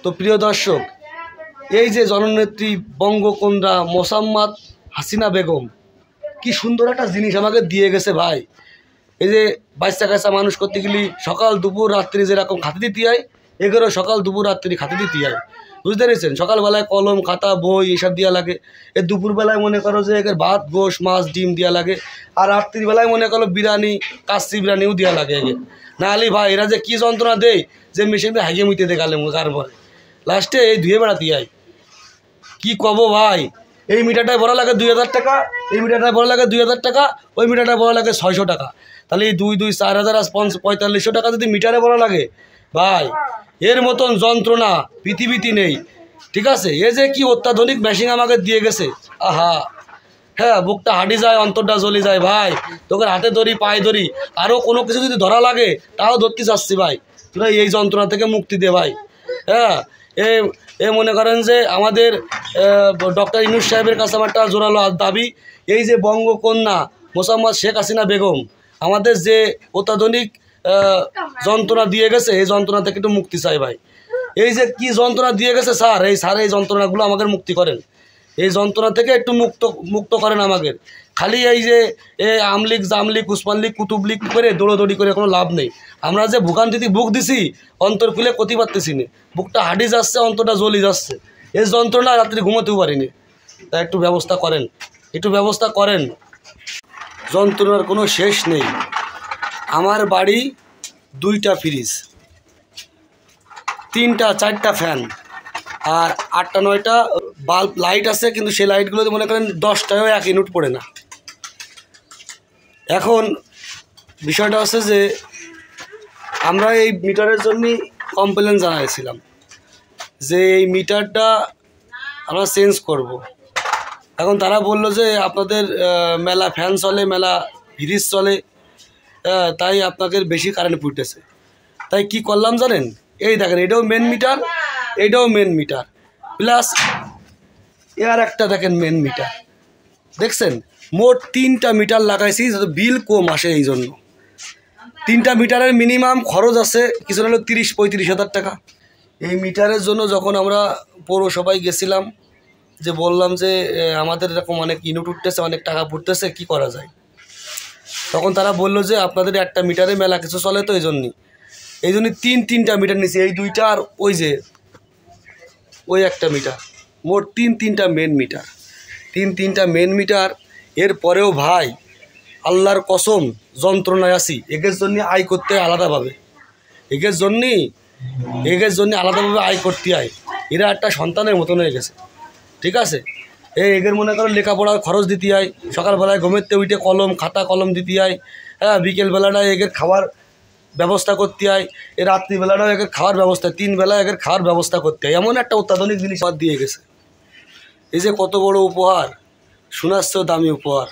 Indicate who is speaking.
Speaker 1: তো প্রিয় দর্শক, এই যে জননেত্রী বঙ্গকন্যা মোসাম্মদ হাসিনা বেগম কি সুন্দর একটা জিনিস আমাকে দিয়ে গেছে ভাই। এই যে বাচ্চা কাচ্চা মানুষ করতে গেলে সকাল দুপুর রাত্রি যেরকম খাতে দিতে হয়, এগুলো সকাল দুপুর রাত্রি খাতে দিতে হয়, বুঝতে পেরেছেন। সকালবেলায় কলম খাতা বই এসব দেওয়া লাগে, এর দুপুরবেলায় মনে করো যে এর ভাত গোশ মাছ ডিম দেওয়া লাগে, আর রাত্রিবেলায় মনে করো বিরিয়ানি কাচ্চি বিরিয়ানিও দেওয়া লাগে। এগে না হলে ভাই এরা যে কী যন্ত্রণা দেয়, যে মেশিনে হাগিয়ে মুইতে দেখালে কার পরে লাস্টে এই ধুয়ে বেড়াতে হয়। কী কব ভাই, এই মিটারটায় ভরা লাগে 2000 টাকা, এই মিটারটায় ভরা লাগে 2000 টাকা, ওই মিটারটায় ভরা লাগে 600 টাকা। তাহলে এই 2 4000 আর 4500 টাকা যদি মিটারে ভরা লাগে ভাই, এর মতন যন্ত্রণা পৃথিবীতে নেই। ঠিক আছে, এ যে কি অত্যাধুনিক মেশিন আমাকে দিয়ে গেছে, আহা হ্যাঁ, বুকটা হাঁটি যায়, অন্তরটা জ্বলে যায় ভাই। তোকে হাতে ধরি পায়ে ধরি, আরও কোনো কিছু যদি ধরা লাগে তাও ধরতে চাচ্ছি ভাই। তোরা এই যন্ত্রণা থেকে মুক্তি দে ভাই। হ্যাঁ, এ মনে করেন যে আমাদের ডক্টর ইউনূস সাহেবের কাছে আমার একটা জোরালো দাবি, এই যে বঙ্গকন্যা মোসাম্মদ শেখ হাসিনা বেগম আমাদের যে অত্যাধুনিক যন্ত্রণা দিয়ে গেছে, এই যন্ত্রণা থেকে একটু মুক্তি চাই ভাই। এই যে কি যন্ত্রণা দিয়ে গেছে স্যার, এই যন্ত্রণাগুলো আমাদের মুক্তি করেন, এই যন্ত্রণা থেকে একটু মুক্ত করেন আমাদের। খালি এই যে আমলিগ জামলিগ উসমানলিগ কুতুবলিগ করে দৌড়োদৌড়ি করে কোনো লাভ নেই। আমরা যে ভোগান্তিতে বুক দিছি, অন্তর খুলে ক্ষতি পারতেছি না, বুকটা হাঁটি যাচ্ছে, অন্তরটা জ্বলি যাচ্ছে, এই যন্ত্রণা রাত্রি ঘুমোতেও পারিনি। তা একটু ব্যবস্থা করেন, একটু ব্যবস্থা করেন। যন্ত্রণার কোনো শেষ নেই। আমার বাড়ি 2টা ফ্রিজ, 3টা 4টা ফ্যান, আর 8টা 9টা বাল্ব লাইট আছে, কিন্তু সেই লাইটগুলোতে মনে করেন 10টায়ও 1 ইউনিট পড়ে না। এখন বিষয়টা হচ্ছে যে আমরা এই মিটারের জন্যই কমপ্লেন জানাইছিলাম যে এই মিটারটা আমরা চেঞ্জ করব। এখন তারা বলল যে আপনাদের মেলা ফ্যান চলে, মেলা ফ্রিজ চলে, তাই আপনাদের বেশি কারেন্ট ফুটেছে। তাই কি করলাম জানেন, এই দেখেন এটাও মেন মিটার, এটাও মেন মিটার, প্লাস এর একটা দেখেন মেন মিটার, দেখছেন। মোট 3টা মিটার লাগাইছি যাতে বিল কম আসে। এই জন্য 3টা মিটারের মিনিমাম খরচ আছে কিছু হলো 30-35 হাজার টাকা। এই মিটারের জন্য যখন আমরা পৌরসভায় গেছিলাম, যে বললাম যে আমাদের এরকম অনেক ইউনিট উঠতেছে, অনেক টাকা পড়তেছে, কি করা যায়, তখন তারা বললো যে আপনাদের একটা মিটারে মেলা কিছু চলে, তো এই জন্যই 3টা মিটার নিছি, এই 2টা আর ওই একটা মিটার, মোট 3টা মেন মিটার, 3টা মেন মিটার। এরপরেও ভাই আল্লাহর কসম যন্ত্রণায় আছি। এগের জন্য আয় করতে হয় আলাদাভাবে, এগের জন্য আলাদাভাবে আয় করতে হয়। এরা একটা সন্তানের মতন হয়ে গেছে, ঠিক আছে। এগের মনে করো লেখাপড়ার খরচ দিতে হয়, সকালবেলায় ঘুমেরতে উঠে কলম খাতা কলম দিতে হয়, হ্যাঁ, বিকেলবেলাটায় এগের খাবার ব্যবস্থা করতে হয়, এই রাত্রিবেলাটাও এগের খাওয়ার ব্যবস্থা, 3 বেলা এগের খাওয়ার ব্যবস্থা করতে হয়। এমন একটা অত্যাধুনিক জিনিস দিয়ে গেছে। এই যে কত বড় উপহার, শোনাচ্ছেও দামি উপহার।